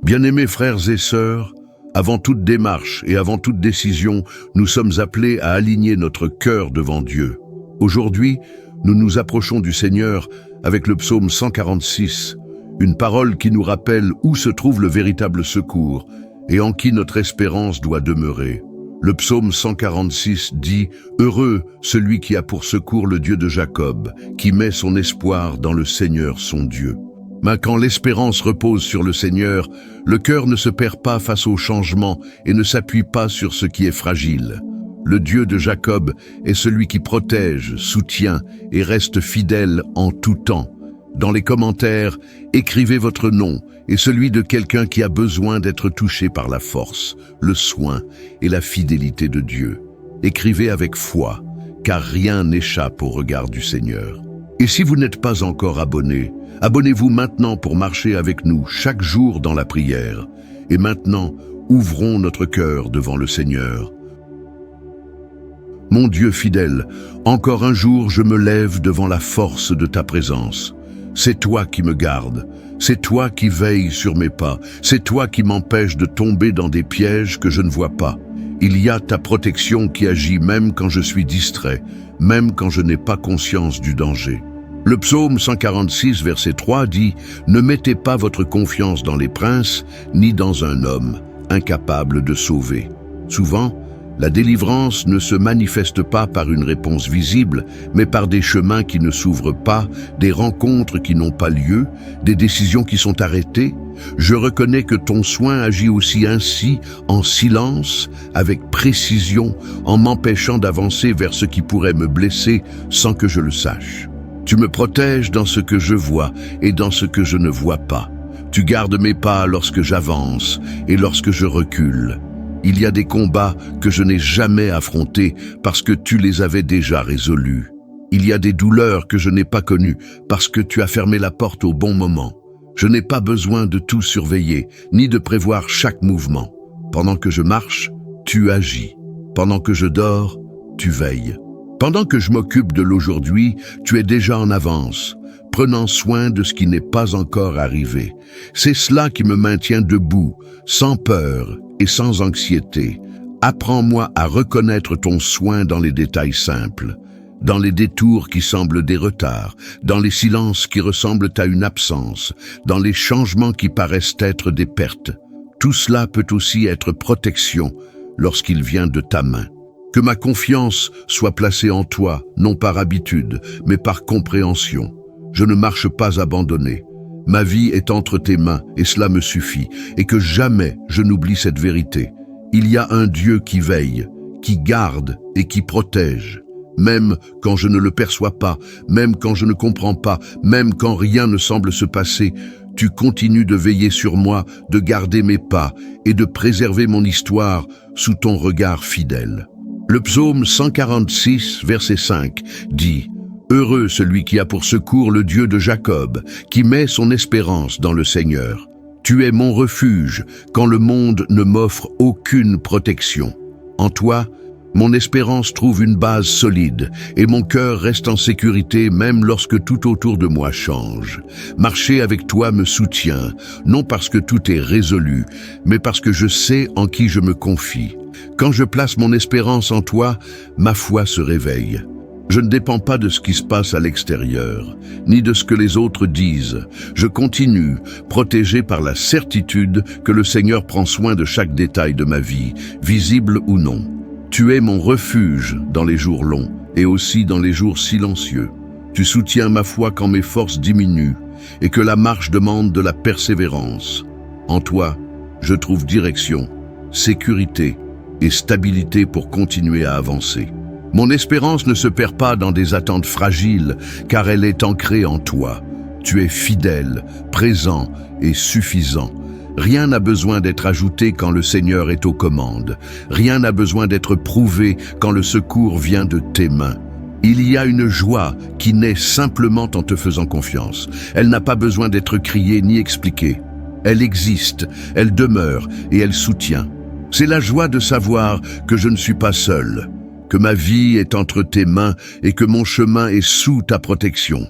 Bien-aimés frères et sœurs, avant toute démarche et avant toute décision, nous sommes appelés à aligner notre cœur devant Dieu. Aujourd'hui, nous nous approchons du Seigneur avec le psaume 146, une parole qui nous rappelle où se trouve le véritable secours et en qui notre espérance doit demeurer. Le psaume 146 dit « Heureux celui qui a pour secours le Dieu de Jacob, qui met son espoir dans le Seigneur son Dieu. » Mais quand l'espérance repose sur le Seigneur, le cœur ne se perd pas face au changement et ne s'appuie pas sur ce qui est fragile. Le Dieu de Jacob est celui qui protège, soutient et reste fidèle en tout temps. Dans les commentaires, écrivez votre nom et celui de quelqu'un qui a besoin d'être touché par la force, le soin et la fidélité de Dieu. Écrivez avec foi, car rien n'échappe au regard du Seigneur. Et si vous n'êtes pas encore abonné, abonnez-vous maintenant pour marcher avec nous chaque jour dans la prière. Et maintenant, ouvrons notre cœur devant le Seigneur. Mon Dieu fidèle, encore un jour je me lève devant la force de ta présence. C'est toi qui me gardes, c'est toi qui veilles sur mes pas, c'est toi qui m'empêches de tomber dans des pièges que je ne vois pas. Il y a ta protection qui agit même quand je suis distrait, même quand je n'ai pas conscience du danger. Le psaume 146, verset 3 dit « Ne mettez pas votre confiance dans les princes, ni dans un homme, incapable de sauver. » Souvent, la délivrance ne se manifeste pas par une réponse visible, mais par des chemins qui ne s'ouvrent pas, des rencontres qui n'ont pas lieu, des décisions qui sont arrêtées. Je reconnais que ton soin agit aussi ainsi, en silence, avec précision, en m'empêchant d'avancer vers ce qui pourrait me blesser sans que je le sache. Tu me protèges dans ce que je vois et dans ce que je ne vois pas. Tu gardes mes pas lorsque j'avance et lorsque je recule. Il y a des combats que je n'ai jamais affrontés parce que tu les avais déjà résolus. Il y a des douleurs que je n'ai pas connues parce que tu as fermé la porte au bon moment. Je n'ai pas besoin de tout surveiller, ni de prévoir chaque mouvement. Pendant que je marche, tu agis. Pendant que je dors, tu veilles. Pendant que je m'occupe de l'aujourd'hui, tu es déjà en avance, prenant soin de ce qui n'est pas encore arrivé. C'est cela qui me maintient debout, sans peur et sans anxiété. Apprends-moi à reconnaître ton soin dans les détails simples, dans les détours qui semblent des retards, dans les silences qui ressemblent à une absence, dans les changements qui paraissent être des pertes. Tout cela peut aussi être protection lorsqu'il vient de ta main. Que ma confiance soit placée en toi, non par habitude, mais par compréhension. Je ne marche pas abandonné. Ma vie est entre tes mains et cela me suffit, et que jamais je n'oublie cette vérité. Il y a un Dieu qui veille, qui garde et qui protège. Même quand je ne le perçois pas, même quand je ne comprends pas, même quand rien ne semble se passer, tu continues de veiller sur moi, de garder mes pas et de préserver mon histoire sous ton regard fidèle. Le psaume 146, verset 5, dit « Heureux celui qui a pour secours le Dieu de Jacob, qui met son espérance dans le Seigneur. Tu es mon refuge quand le monde ne m'offre aucune protection. En toi, mon espérance trouve une base solide et mon cœur reste en sécurité même lorsque tout autour de moi change. Marcher avec toi me soutient, non parce que tout est résolu, mais parce que je sais en qui je me confie. Quand je place mon espérance en toi, ma foi se réveille. Je ne dépends pas de ce qui se passe à l'extérieur, ni de ce que les autres disent. Je continue, protégé par la certitude que le Seigneur prend soin de chaque détail de ma vie, visible ou non. Tu es mon refuge dans les jours longs et aussi dans les jours silencieux. Tu soutiens ma foi quand mes forces diminuent et que la marche demande de la persévérance. En toi, je trouve direction, sécurité et stabilité pour continuer à avancer. Mon espérance ne se perd pas dans des attentes fragiles, car elle est ancrée en toi. Tu es fidèle, présent et suffisant. Rien n'a besoin d'être ajouté quand le Seigneur est aux commandes. Rien n'a besoin d'être prouvé quand le secours vient de tes mains. Il y a une joie qui naît simplement en te faisant confiance. Elle n'a pas besoin d'être criée ni expliquée. Elle existe, elle demeure et elle soutient. C'est la joie de savoir que je ne suis pas seul, que ma vie est entre tes mains et que mon chemin est sous ta protection.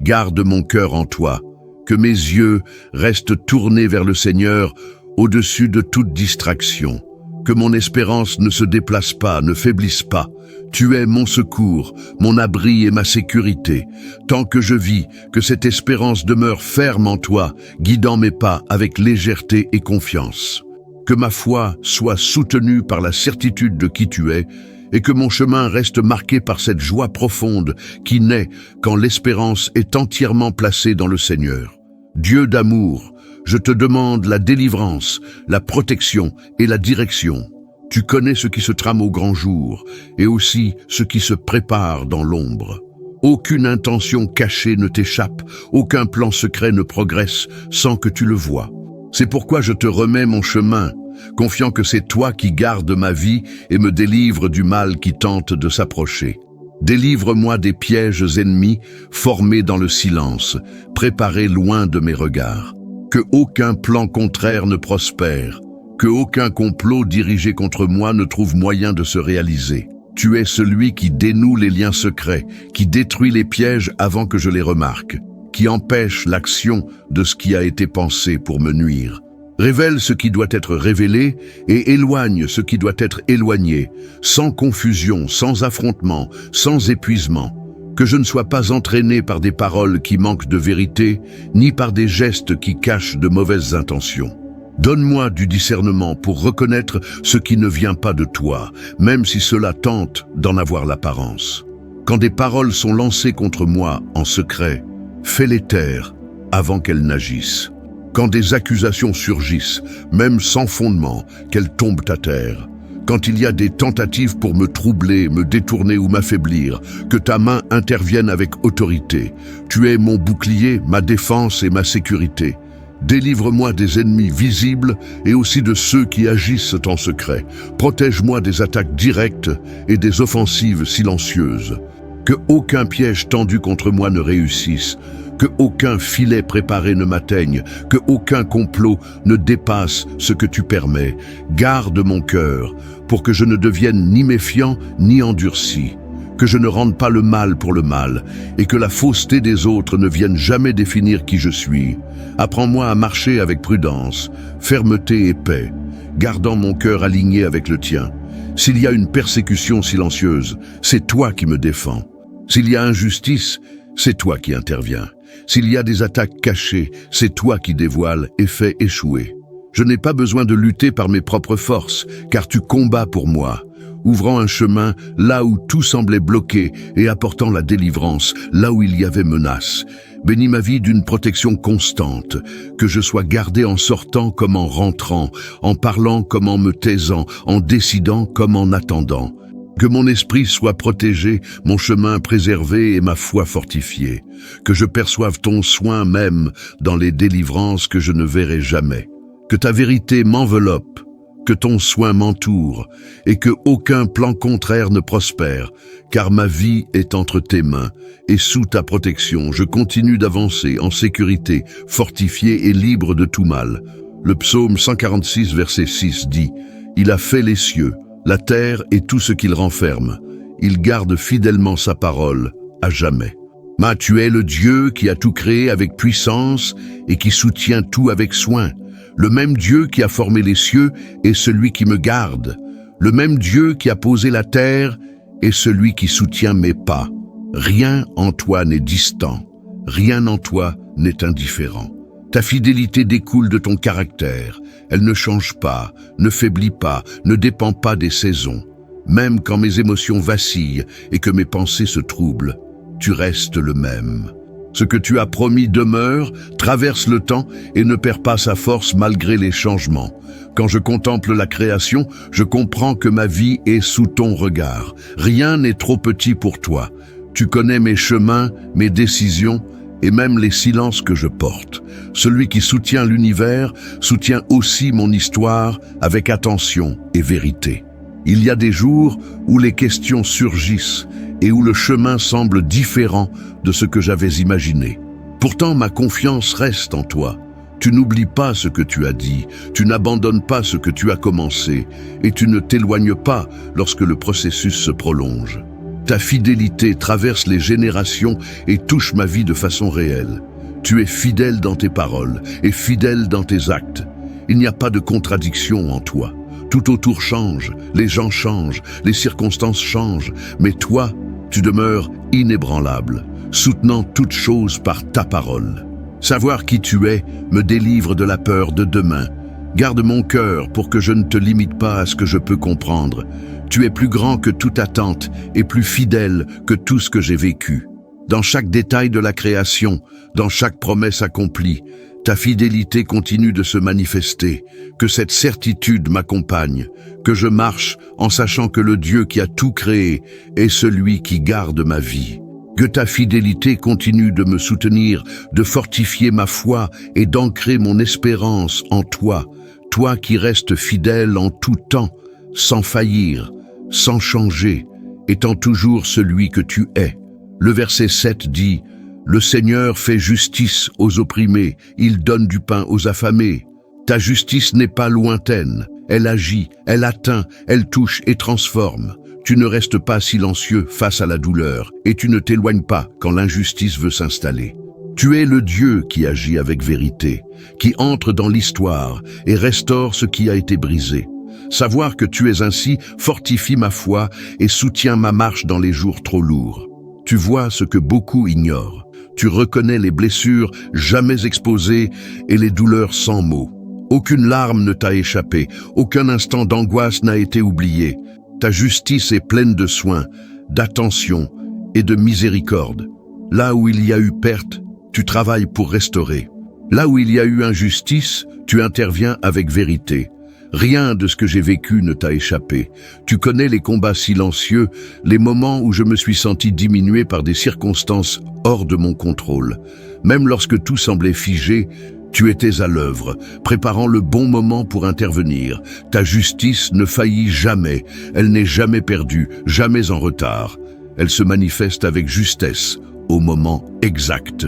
Garde mon cœur en toi, que mes yeux restent tournés vers le Seigneur au-dessus de toute distraction. Que mon espérance ne se déplace pas, ne faiblisse pas. Tu es mon secours, mon abri et ma sécurité. Tant que je vis, que cette espérance demeure ferme en toi, guidant mes pas avec légèreté et confiance. Que ma foi soit soutenue par la certitude de qui tu es, et que mon chemin reste marqué par cette joie profonde qui naît quand l'espérance est entièrement placée dans le Seigneur. Dieu d'amour, je te demande la délivrance, la protection et la direction. Tu connais ce qui se trame au grand jour et aussi ce qui se prépare dans l'ombre. Aucune intention cachée ne t'échappe, aucun plan secret ne progresse sans que tu le vois. C'est pourquoi je te remets mon chemin, confiant que c'est toi qui gardes ma vie et me délivres du mal qui tente de s'approcher. Délivre-moi des pièges ennemis formés dans le silence, préparés loin de mes regards. Que aucun plan contraire ne prospère, que aucun complot dirigé contre moi ne trouve moyen de se réaliser. Tu es celui qui dénoue les liens secrets, qui détruit les pièges avant que je les remarque, qui empêche l'action de ce qui a été pensé pour me nuire. Révèle ce qui doit être révélé et éloigne ce qui doit être éloigné, sans confusion, sans affrontement, sans épuisement. Que je ne sois pas entraîné par des paroles qui manquent de vérité, ni par des gestes qui cachent de mauvaises intentions. Donne-moi du discernement pour reconnaître ce qui ne vient pas de toi, même si cela tente d'en avoir l'apparence. Quand des paroles sont lancées contre moi en secret, fais-les taire avant qu'elles n'agissent. Quand des accusations surgissent, même sans fondement, qu'elles tombent à terre. Quand il y a des tentatives pour me troubler, me détourner ou m'affaiblir, que ta main intervienne avec autorité. Tu es mon bouclier, ma défense et ma sécurité. Délivre-moi des ennemis visibles et aussi de ceux qui agissent en secret. Protège-moi des attaques directes et des offensives silencieuses. Que aucun piège tendu contre moi ne réussisse, que aucun filet préparé ne m'atteigne, que aucun complot ne dépasse ce que tu permets. Garde mon cœur, pour que je ne devienne ni méfiant ni endurci, que je ne rende pas le mal pour le mal, et que la fausseté des autres ne vienne jamais définir qui je suis. Apprends-moi à marcher avec prudence, fermeté et paix, gardant mon cœur aligné avec le tien. S'il y a une persécution silencieuse, c'est toi qui me défends. S'il y a injustice, c'est toi qui interviens. S'il y a des attaques cachées, c'est toi qui dévoiles et fais échouer. Je n'ai pas besoin de lutter par mes propres forces, car tu combats pour moi, ouvrant un chemin là où tout semblait bloqué et apportant la délivrance là où il y avait menace. Bénis ma vie d'une protection constante, que je sois gardé en sortant comme en rentrant, en parlant comme en me taisant, en décidant comme en attendant. Que mon esprit soit protégé, mon chemin préservé et ma foi fortifiée. Que je perçoive ton soin même dans les délivrances que je ne verrai jamais. Que ta vérité m'enveloppe, que ton soin m'entoure et que aucun plan contraire ne prospère, car ma vie est entre tes mains et sous ta protection, je continue d'avancer en sécurité, fortifié et libre de tout mal. Le psaume 146, verset 6 dit « Il a fait les cieux, la terre et tout ce qu'il renferme. Il garde fidèlement sa parole à jamais. » Mais tu es le Dieu qui a tout créé avec puissance et qui soutient tout avec soin. Le même Dieu qui a formé les cieux est celui qui me garde. Le même Dieu qui a posé la terre est celui qui soutient mes pas. Rien en toi n'est distant, rien en toi n'est indifférent. Ta fidélité découle de ton caractère. Elle ne change pas, ne faiblit pas, ne dépend pas des saisons. Même quand mes émotions vacillent et que mes pensées se troublent, tu restes le même. Ce que tu as promis demeure, traverse le temps et ne perd pas sa force malgré les changements. Quand je contemple la création, je comprends que ma vie est sous ton regard. Rien n'est trop petit pour toi. Tu connais mes chemins, mes décisions et même les silences que je porte. Celui qui soutient l'univers soutient aussi mon histoire avec attention et vérité. Il y a des jours où les questions surgissent et où le chemin semble différent de ce que j'avais imaginé. Pourtant, ma confiance reste en toi. Tu n'oublies pas ce que tu as dit, tu n'abandonnes pas ce que tu as commencé, et tu ne t'éloignes pas lorsque le processus se prolonge. Ta fidélité traverse les générations et touche ma vie de façon réelle. Tu es fidèle dans tes paroles et fidèle dans tes actes. Il n'y a pas de contradiction en toi. Tout autour change, les gens changent, les circonstances changent, mais toi, tu demeures inébranlable, soutenant toute chose par ta parole. Savoir qui tu es me délivre de la peur de demain. Garde mon cœur pour que je ne te limite pas à ce que je peux comprendre. Tu es plus grand que toute attente et plus fidèle que tout ce que j'ai vécu. Dans chaque détail de la création, dans chaque promesse accomplie, ta fidélité continue de se manifester, que cette certitude m'accompagne, que je marche en sachant que le Dieu qui a tout créé est celui qui garde ma vie. Que ta fidélité continue de me soutenir, de fortifier ma foi et d'ancrer mon espérance en toi, toi qui restes fidèle en tout temps, sans faillir, sans changer, étant toujours celui que tu es. Le verset 7 dit « Le Seigneur fait justice aux opprimés, il donne du pain aux affamés. Ta justice n'est pas lointaine, elle agit, elle atteint, elle touche et transforme. Tu ne restes pas silencieux face à la douleur et tu ne t'éloignes pas quand l'injustice veut s'installer. Tu es le Dieu qui agit avec vérité, qui entre dans l'histoire et restaure ce qui a été brisé. Savoir que tu es ainsi fortifie ma foi et soutient ma marche dans les jours trop lourds. Tu vois ce que beaucoup ignorent. Tu reconnais les blessures jamais exposées et les douleurs sans mots. Aucune larme ne t'a échappé, aucun instant d'angoisse n'a été oublié. Ta justice est pleine de soins, d'attention et de miséricorde. Là où il y a eu perte, tu travailles pour restaurer. Là où il y a eu injustice, tu interviens avec vérité. Rien de ce que j'ai vécu ne t'a échappé. Tu connais les combats silencieux, les moments où je me suis senti diminué par des circonstances hors de mon contrôle. Même lorsque tout semblait figé, tu étais à l'œuvre, préparant le bon moment pour intervenir. Ta justice ne faillit jamais, elle n'est jamais perdue, jamais en retard. Elle se manifeste avec justesse, au moment exact.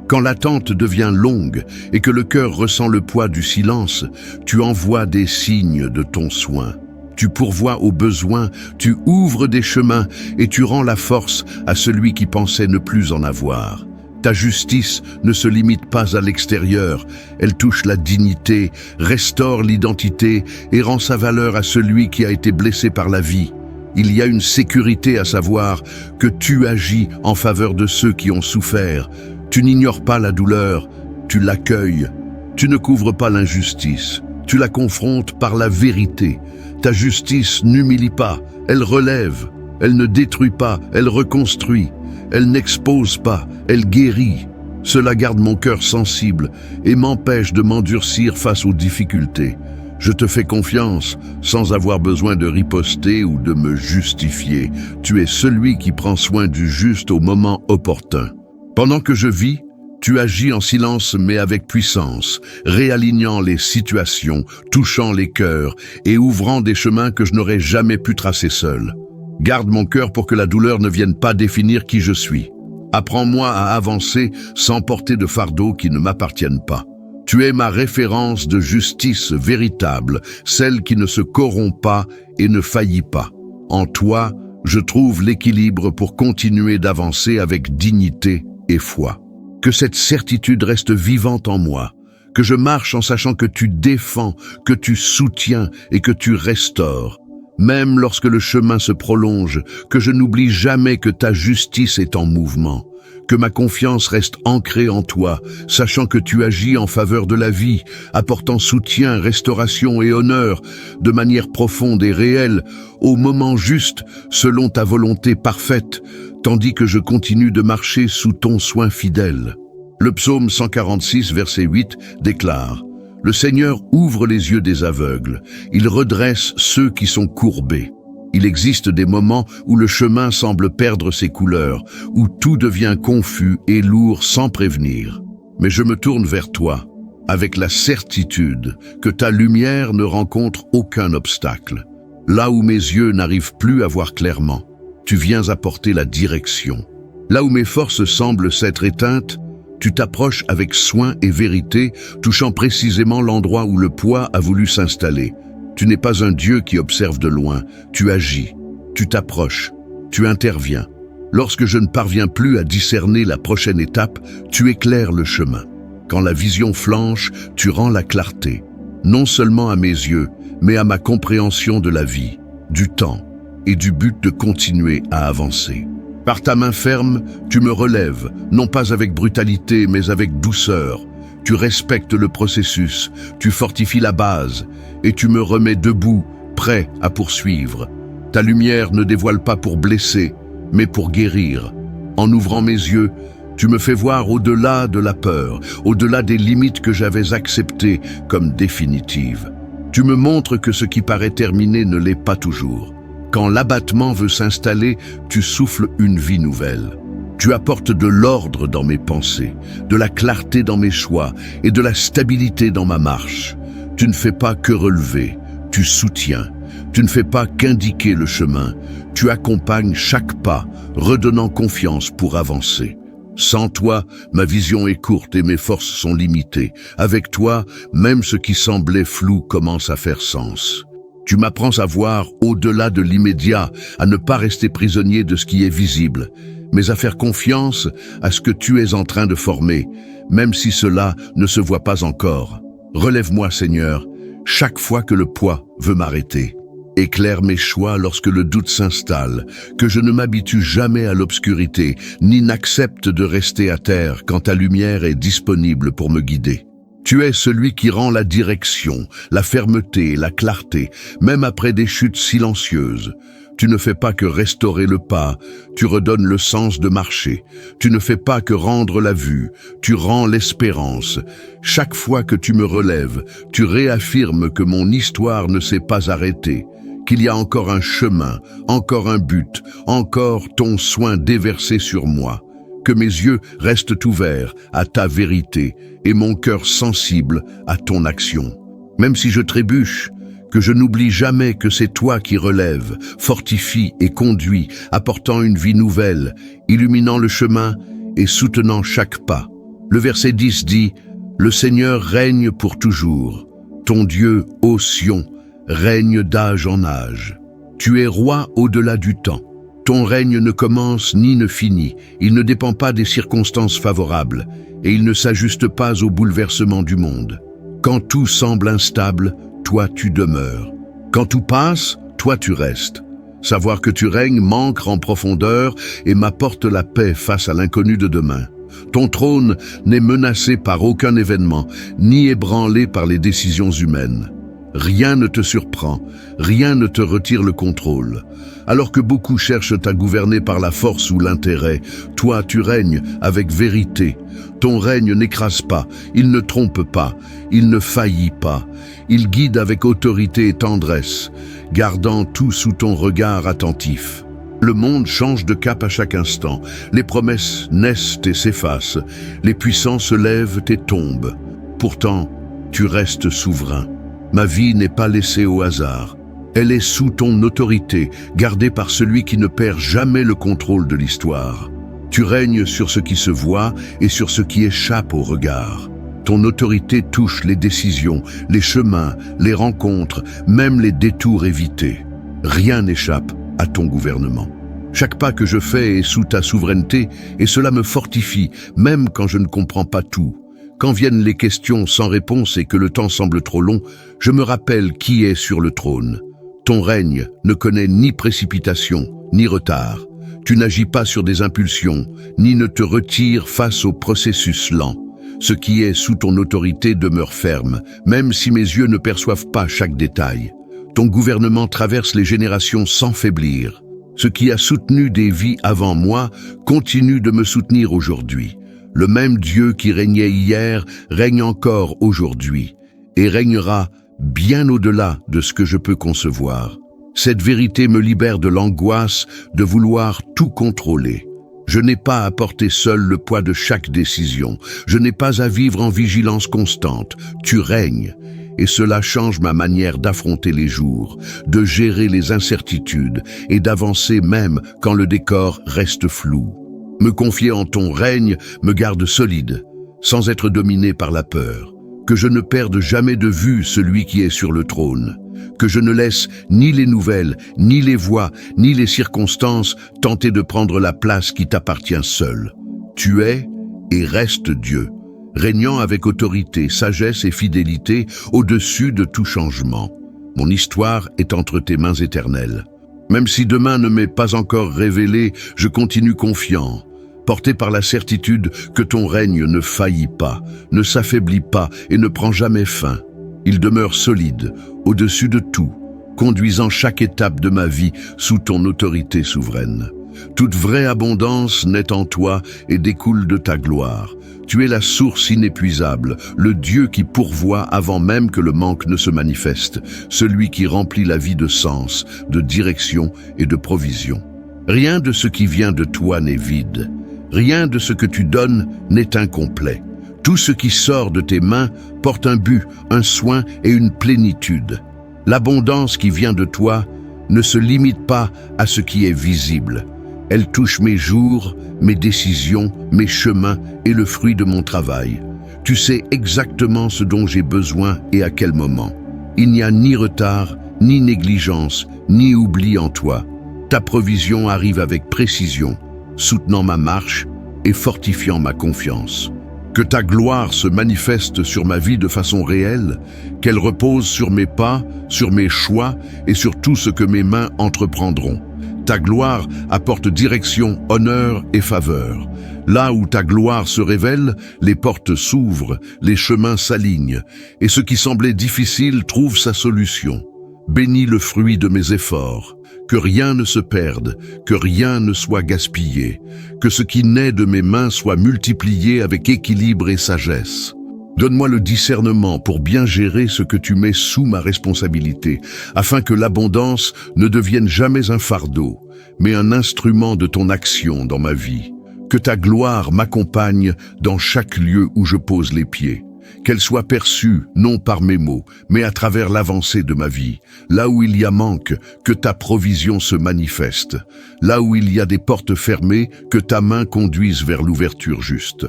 Quand l'attente devient longue et que le cœur ressent le poids du silence, tu envoies des signes de ton soin. Tu pourvois aux besoins, tu ouvres des chemins et tu rends la force à celui qui pensait ne plus en avoir. Ta justice ne se limite pas à l'extérieur, elle touche la dignité, restaure l'identité et rend sa valeur à celui qui a été blessé par la vie. Il y a une sécurité à savoir que tu agis en faveur de ceux qui ont souffert. Tu n'ignores pas la douleur, tu l'accueilles. Tu ne couvres pas l'injustice, tu la confrontes par la vérité. Ta justice n'humilie pas, elle relève. Elle ne détruit pas, elle reconstruit. Elle n'expose pas, elle guérit. Cela garde mon cœur sensible et m'empêche de m'endurcir face aux difficultés. Je te fais confiance sans avoir besoin de riposter ou de me justifier. Tu es celui qui prend soin du juste au moment opportun. Pendant que je vis, tu agis en silence mais avec puissance, réalignant les situations, touchant les cœurs et ouvrant des chemins que je n'aurais jamais pu tracer seul. Garde mon cœur pour que la douleur ne vienne pas définir qui je suis. Apprends-moi à avancer sans porter de fardeau qui ne m'appartiennent pas. Tu es ma référence de justice véritable, celle qui ne se corrompt pas et ne faillit pas. En toi, je trouve l'équilibre pour continuer d'avancer avec dignité et foi. Que cette certitude reste vivante en moi, que je marche en sachant que tu défends, que tu soutiens et que tu restaures. Même lorsque le chemin se prolonge, que je n'oublie jamais que ta justice est en mouvement, que ma confiance reste ancrée en toi, sachant que tu agis en faveur de la vie, apportant soutien, restauration et honneur de manière profonde et réelle, au moment juste, selon ta volonté parfaite, tandis que je continue de marcher sous ton soin fidèle. Le psaume 146, verset 8, déclare « Le Seigneur ouvre les yeux des aveugles, il redresse ceux qui sont courbés. » Il existe des moments où le chemin semble perdre ses couleurs, où tout devient confus et lourd sans prévenir. Mais je me tourne vers toi, avec la certitude que ta lumière ne rencontre aucun obstacle. Là où mes yeux n'arrivent plus à voir clairement, tu viens apporter la direction. Là où mes forces semblent s'être éteintes, tu t'approches avec soin et vérité, touchant précisément l'endroit où le poids a voulu s'installer. Tu n'es pas un Dieu qui observe de loin, tu agis, tu t'approches, tu interviens. Lorsque je ne parviens plus à discerner la prochaine étape, tu éclaires le chemin. Quand la vision flanche, tu rends la clarté. non seulement à mes yeux, mais à ma compréhension de la vie, du temps et du but de continuer à avancer. Par ta main ferme, tu me relèves, non pas avec brutalité, mais avec douceur. Tu respectes le processus, tu fortifies la base, et tu me remets debout, prêt à poursuivre. Ta lumière ne dévoile pas pour blesser, mais pour guérir. En ouvrant mes yeux, tu me fais voir au-delà de la peur, au-delà des limites que j'avais acceptées comme définitives. Tu me montres que ce qui paraît terminé ne l'est pas toujours. Quand l'abattement veut s'installer, tu souffles une vie nouvelle. Tu apportes de l'ordre dans mes pensées, de la clarté dans mes choix et de la stabilité dans ma marche. Tu ne fais pas que relever, tu soutiens. Tu ne fais pas qu'indiquer le chemin, tu accompagnes chaque pas, redonnant confiance pour avancer. Sans toi, ma vision est courte et mes forces sont limitées. Avec toi, même ce qui semblait flou commence à faire sens. Tu m'apprends à voir au-delà de l'immédiat, à ne pas rester prisonnier de ce qui est visible, mais à faire confiance à ce que tu es en train de former, même si cela ne se voit pas encore. Relève-moi, Seigneur, chaque fois que le poids veut m'arrêter. Éclaire mes choix lorsque le doute s'installe, que je ne m'habitue jamais à l'obscurité, ni n'accepte de rester à terre quand ta lumière est disponible pour me guider. Tu es celui qui rend la direction, la fermeté et la clarté, même après des chutes silencieuses. Tu ne fais pas que restaurer le pas, tu redonnes le sens de marcher. Tu ne fais pas que rendre la vue, tu rends l'espérance. Chaque fois que tu me relèves, tu réaffirmes que mon histoire ne s'est pas arrêtée, qu'il y a encore un chemin, encore un but, encore ton soin déversé sur moi. Que mes yeux restent ouverts à ta vérité et mon cœur sensible à ton action. Même si je trébuche, que je n'oublie jamais que c'est toi qui relèves, fortifie et conduis, apportant une vie nouvelle, illuminant le chemin et soutenant chaque pas. Le verset 10 dit « Le Seigneur règne pour toujours. Ton Dieu, ô Sion, règne d'âge en âge. Tu es roi au-delà du temps. Ton règne ne commence ni ne finit, il ne dépend pas des circonstances favorables, et il ne s'ajuste pas au bouleversement du monde. Quand tout semble instable, toi tu demeures. Quand tout passe, toi tu restes. Savoir que tu règnes m'ancre en profondeur et m'apporte la paix face à l'inconnu de demain. Ton trône n'est menacé par aucun événement, ni ébranlé par les décisions humaines. Rien ne te surprend, rien ne te retire le contrôle. Alors que beaucoup cherchent à gouverner par la force ou l'intérêt, toi tu règnes avec vérité. Ton règne n'écrase pas, il ne trompe pas, il ne faillit pas. Il guide avec autorité et tendresse, gardant tout sous ton regard attentif. Le monde change de cap à chaque instant, les promesses naissent et s'effacent, les puissants se lèvent et tombent. Pourtant, tu restes souverain. Ma vie n'est pas laissée au hasard. Elle est sous ton autorité, gardée par celui qui ne perd jamais le contrôle de l'histoire. Tu règnes sur ce qui se voit et sur ce qui échappe au regard. Ton autorité touche les décisions, les chemins, les rencontres, même les détours évités. Rien n'échappe à ton gouvernement. Chaque pas que je fais est sous ta souveraineté et cela me fortifie, même quand je ne comprends pas tout. Quand viennent les questions sans réponse et que le temps semble trop long, je me rappelle qui est sur le trône. Ton règne ne connaît ni précipitation, ni retard. Tu n'agis pas sur des impulsions, ni ne te retires face au processus lent. Ce qui est sous ton autorité demeure ferme, même si mes yeux ne perçoivent pas chaque détail. Ton gouvernement traverse les générations sans faiblir. Ce qui a soutenu des vies avant moi continue de me soutenir aujourd'hui. Le même Dieu qui régnait hier règne encore aujourd'hui et régnera bien au-delà de ce que je peux concevoir. Cette vérité me libère de l'angoisse de vouloir tout contrôler. Je n'ai pas à porter seul le poids de chaque décision. Je n'ai pas à vivre en vigilance constante. Tu règnes. Et cela change ma manière d'affronter les jours, de gérer les incertitudes et d'avancer même quand le décor reste flou. Me confier en ton règne me garde solide, sans être dominé par la peur. Que je ne perde jamais de vue celui qui est sur le trône. Que je ne laisse ni les nouvelles, ni les voix, ni les circonstances tenter de prendre la place qui t'appartient seul. Tu es et restes Dieu. régnant avec autorité, sagesse et fidélité au-dessus de tout changement. Mon histoire est entre tes mains éternelles. Même si demain ne m'est pas encore révélé, je continue confiant, porté par la certitude que ton règne ne faillit pas, ne s'affaiblit pas et ne prend jamais fin. Il demeure solide, au-dessus de tout, conduisant chaque étape de ma vie sous ton autorité souveraine. Toute vraie abondance naît en toi et découle de ta gloire. Tu es la source inépuisable, le Dieu qui pourvoit avant même que le manque ne se manifeste, celui qui remplit la vie de sens, de direction et de provision. Rien de ce qui vient de toi n'est vide. Rien de ce que tu donnes n'est incomplet. Tout ce qui sort de tes mains porte un but, un soin et une plénitude. L'abondance qui vient de toi ne se limite pas à ce qui est visible. Elle touche mes jours, mes décisions, mes chemins et le fruit de mon travail. Tu sais exactement ce dont j'ai besoin et à quel moment. Il n'y a ni retard, ni négligence, ni oubli en toi. Ta provision arrive avec précision, soutenant ma marche et fortifiant ma confiance. Que ta gloire se manifeste sur ma vie de façon réelle, qu'elle repose sur mes pas, sur mes choix et sur tout ce que mes mains entreprendront. Ta gloire apporte direction, honneur et faveur. Là où ta gloire se révèle, les portes s'ouvrent, les chemins s'alignent, et ce qui semblait difficile trouve sa solution. Bénis le fruit de mes efforts. Que rien ne se perde, que rien ne soit gaspillé, que ce qui naît de mes mains soit multiplié avec équilibre et sagesse. Donne-moi le discernement pour bien gérer ce que tu mets sous ma responsabilité, afin que l'abondance ne devienne jamais un fardeau, mais un instrument de ton action dans ma vie. Que ta gloire m'accompagne dans chaque lieu où je pose les pieds. Qu'elle soit perçue, non par mes mots, mais à travers l'avancée de ma vie. Là où il y a manque, que ta provision se manifeste. Là où il y a des portes fermées, que ta main conduise vers l'ouverture juste.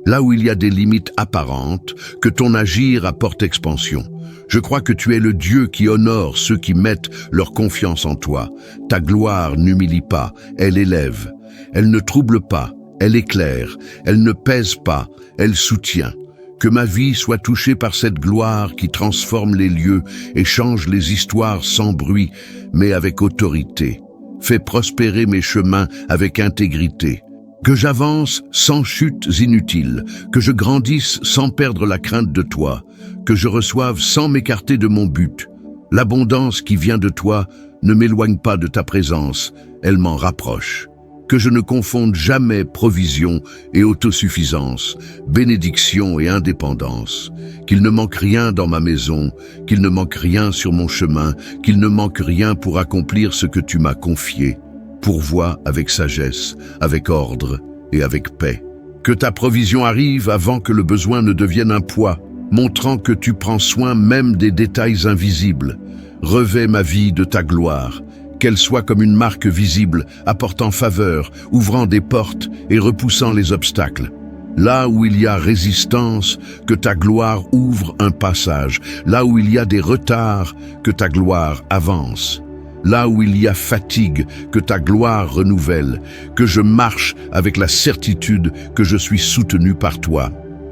Là où il y a des limites apparentes, que ton agir apporte expansion. Je crois que tu es le Dieu qui honore ceux qui mettent leur confiance en toi. Ta gloire n'humilie pas, elle élève. Elle ne trouble pas, elle éclaire. Elle ne pèse pas, elle soutient. Que ma vie soit touchée par cette gloire qui transforme les lieux et change les histoires sans bruit, mais avec autorité. Fais prospérer mes chemins avec intégrité. Que j'avance sans chutes inutiles, que je grandisse sans perdre la crainte de toi, que je reçoive sans m'écarter de mon but. L'abondance qui vient de toi ne m'éloigne pas de ta présence, elle m'en rapproche. Que je ne confonde jamais provision et autosuffisance, bénédiction et indépendance. Qu'il ne manque rien dans ma maison, qu'il ne manque rien sur mon chemin, qu'il ne manque rien pour accomplir ce que tu m'as confié. Pourvois avec sagesse, avec ordre et avec paix. Que ta provision arrive avant que le besoin ne devienne un poids, montrant que tu prends soin même des détails invisibles. Revêt ma vie de ta gloire. Qu'elle soit comme une marque visible, apportant faveur, ouvrant des portes et repoussant les obstacles. Là où il y a résistance, que ta gloire ouvre un passage. Là où il y a des retards, que ta gloire avance. Là où il y a fatigue, que ta gloire renouvelle. Que je marche avec la certitude que je suis soutenu par toi.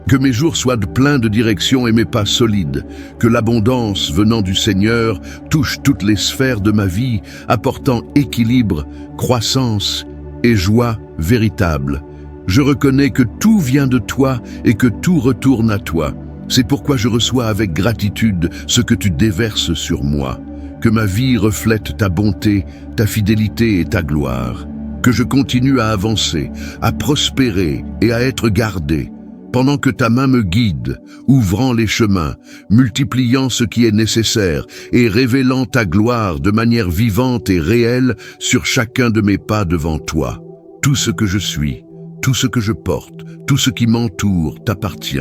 Que mes jours soient pleins de direction et mes pas solides. Que l'abondance venant du Seigneur touche toutes les sphères de ma vie, apportant équilibre, croissance et joie véritable. Je reconnais que tout vient de toi et que tout retourne à toi. C'est pourquoi je reçois avec gratitude ce que tu déverses sur moi. Que ma vie reflète ta bonté, ta fidélité et ta gloire. Que je continue à avancer, à prospérer et à être gardé. Pendant que ta main me guide, ouvrant les chemins, multipliant ce qui est nécessaire et révélant ta gloire de manière vivante et réelle sur chacun de mes pas devant toi. Tout ce que je suis, tout ce que je porte, tout ce qui m'entoure t'appartient.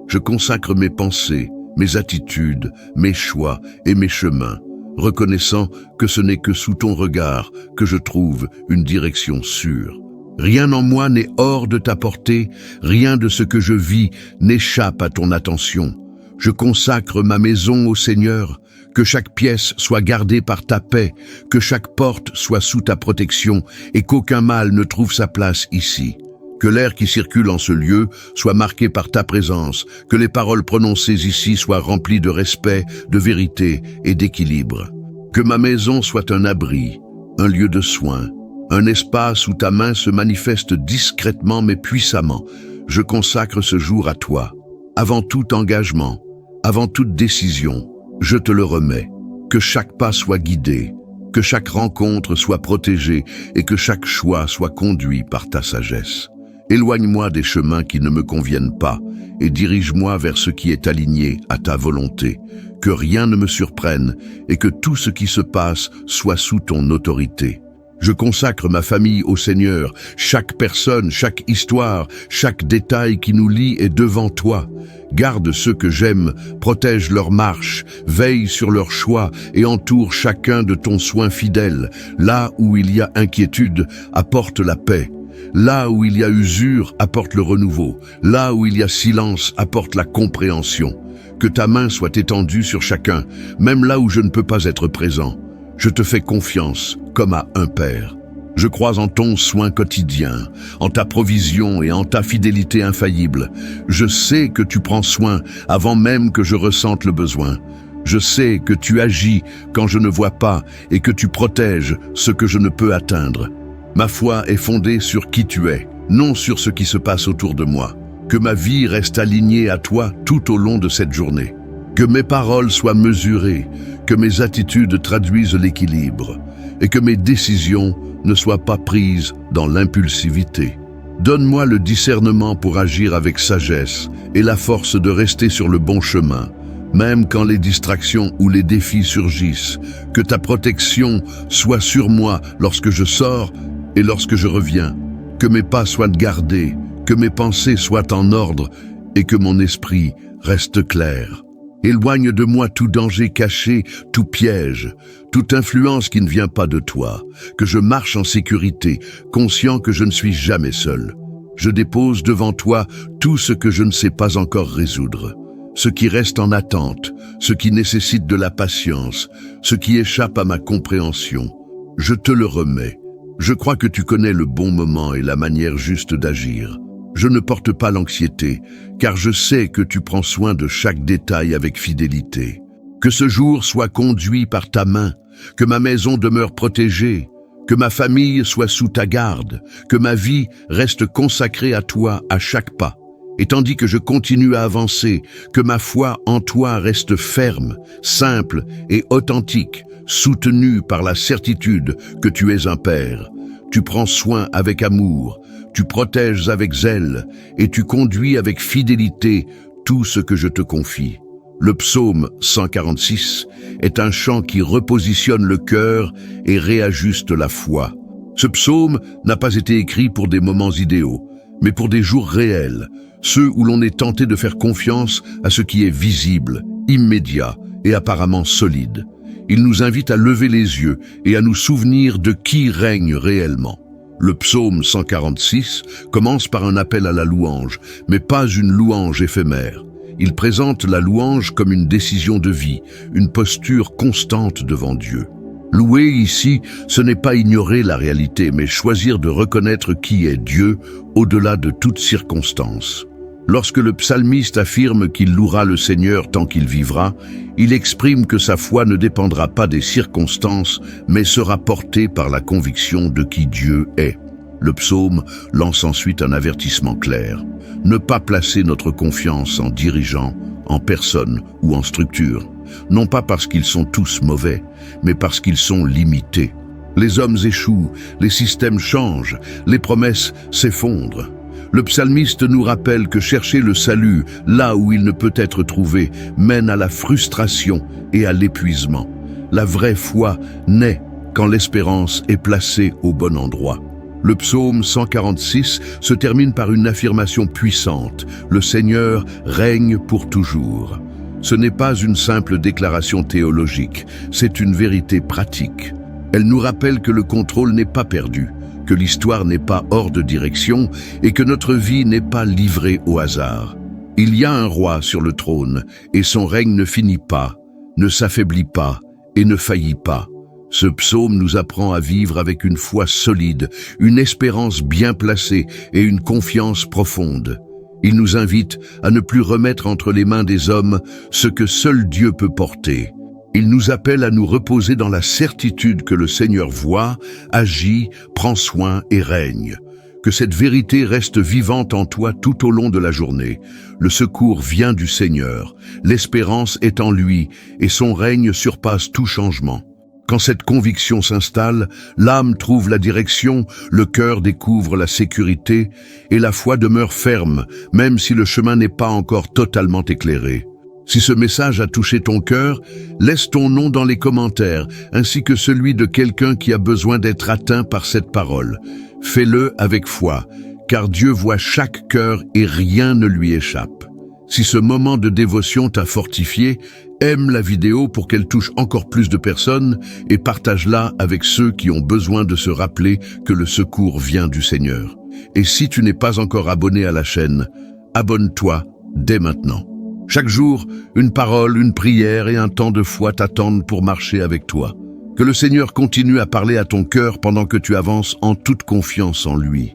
Je consacre mes pensées, mes attitudes, mes choix et mes chemins, reconnaissant que ce n'est que sous ton regard que je trouve une direction sûre. Rien en moi n'est hors de ta portée, rien de ce que je vis n'échappe à ton attention. Je consacre ma maison au Seigneur, que chaque pièce soit gardée par ta paix, que chaque porte soit sous ta protection et qu'aucun mal ne trouve sa place ici. Que l'air qui circule en ce lieu soit marqué par ta présence, que les paroles prononcées ici soient remplies de respect, de vérité et d'équilibre. Que ma maison soit un abri, un lieu de soins, un espace où ta main se manifeste discrètement mais puissamment. Je consacre ce jour à toi. Avant tout engagement, avant toute décision, je te le remets. Que chaque pas soit guidé, que chaque rencontre soit protégée et que chaque choix soit conduit par ta sagesse. Éloigne-moi des chemins qui ne me conviennent pas et dirige-moi vers ce qui est aligné à ta volonté. Que rien ne me surprenne et que tout ce qui se passe soit sous ton autorité. Je consacre ma famille au Seigneur. Chaque personne, chaque histoire, chaque détail qui nous lie est devant toi. Garde ceux que j'aime, protège leur marche, veille sur leurs choix et entoure chacun de ton soin fidèle. Là où il y a inquiétude, apporte la paix. Là où il y a usure, apporte le renouveau. Là où il y a silence, apporte la compréhension. Que ta main soit étendue sur chacun, même là où je ne peux pas être présent. Je te fais confiance, comme à un père. Je crois en ton soin quotidien, en ta provision et en ta fidélité infaillible. Je sais que tu prends soin avant même que je ressente le besoin. Je sais que tu agis quand je ne vois pas et que tu protèges ce que je ne peux atteindre. Ma foi est fondée sur qui tu es, non sur ce qui se passe autour de moi. Que ma vie reste alignée à toi tout au long de cette journée. Que mes paroles soient mesurées, que mes attitudes traduisent l'équilibre et que mes décisions ne soient pas prises dans l'impulsivité. Donne-moi le discernement pour agir avec sagesse et la force de rester sur le bon chemin, même quand les distractions ou les défis surgissent. Que ta protection soit sur moi lorsque je sors et lorsque je reviens. Que mes pas soient gardés, que mes pensées soient en ordre et que mon esprit reste clair. Éloigne de moi tout danger caché, tout piège, toute influence qui ne vient pas de toi, que je marche en sécurité, conscient que je ne suis jamais seul. Je dépose devant toi tout ce que je ne sais pas encore résoudre, ce qui reste en attente, ce qui nécessite de la patience, ce qui échappe à ma compréhension. Je te le remets. Je crois que tu connais le bon moment et la manière juste d'agir. Je ne porte pas l'anxiété, car je sais que tu prends soin de chaque détail avec fidélité. Que ce jour soit conduit par ta main, que ma maison demeure protégée, que ma famille soit sous ta garde, que ma vie reste consacrée à toi à chaque pas. Et tandis que je continue à avancer, que ma foi en toi reste ferme, simple et authentique, soutenue par la certitude que tu es un Père. Tu prends soin avec amour, tu protèges avec zèle et tu conduis avec fidélité tout ce que je te confie. Le psaume 146 est un chant qui repositionne le cœur et réajuste la foi. Ce psaume n'a pas été écrit pour des moments idéaux, mais pour des jours réels, ceux où l'on est tenté de faire confiance à ce qui est visible, immédiat et apparemment solide. Il nous invite à lever les yeux et à nous souvenir de qui règne réellement. Le psaume 146 commence par un appel à la louange, mais pas une louange éphémère. Il présente la louange comme une décision de vie, une posture constante devant Dieu. Louer ici, ce n'est pas ignorer la réalité, mais choisir de reconnaître qui est Dieu au-delà de toute circonstance. Lorsque le psalmiste affirme qu'il louera le Seigneur tant qu'il vivra, il exprime que sa foi ne dépendra pas des circonstances, mais sera portée par la conviction de qui Dieu est. Le psaume lance ensuite un avertissement clair. Ne pas placer notre confiance en dirigeants, en personnes ou en structures. Non pas parce qu'ils sont tous mauvais, mais parce qu'ils sont limités. Les hommes échouent, les systèmes changent, les promesses s'effondrent. Le psalmiste nous rappelle que chercher le salut, là où il ne peut être trouvé, mène à la frustration et à l'épuisement. La vraie foi naît quand l'espérance est placée au bon endroit. Le psaume 146 se termine par une affirmation puissante. Le Seigneur règne pour toujours. Ce n'est pas une simple déclaration théologique, c'est une vérité pratique. Elle nous rappelle que le contrôle n'est pas perdu, que l'histoire n'est pas hors de direction et que notre vie n'est pas livrée au hasard. Il y a un roi sur le trône et son règne ne finit pas, ne s'affaiblit pas et ne faillit pas. Ce psaume nous apprend à vivre avec une foi solide, une espérance bien placée et une confiance profonde. Il nous invite à ne plus remettre entre les mains des hommes ce que seul Dieu peut porter. Il nous appelle à nous reposer dans la certitude que le Seigneur voit, agit, prend soin et règne. Que cette vérité reste vivante en toi tout au long de la journée. Le secours vient du Seigneur, l'espérance est en lui et son règne surpasse tout changement. Quand cette conviction s'installe, l'âme trouve la direction, le cœur découvre la sécurité et la foi demeure ferme, même si le chemin n'est pas encore totalement éclairé. Si ce message a touché ton cœur, laisse ton nom dans les commentaires, ainsi que celui de quelqu'un qui a besoin d'être atteint par cette parole. Fais-le avec foi, car Dieu voit chaque cœur et rien ne lui échappe. Si ce moment de dévotion t'a fortifié, aime la vidéo pour qu'elle touche encore plus de personnes et partage-la avec ceux qui ont besoin de se rappeler que le secours vient du Seigneur. Et si tu n'es pas encore abonné à la chaîne, abonne-toi dès maintenant. Chaque jour, une parole, une prière et un temps de foi t'attendent pour marcher avec toi. Que le Seigneur continue à parler à ton cœur pendant que tu avances en toute confiance en lui.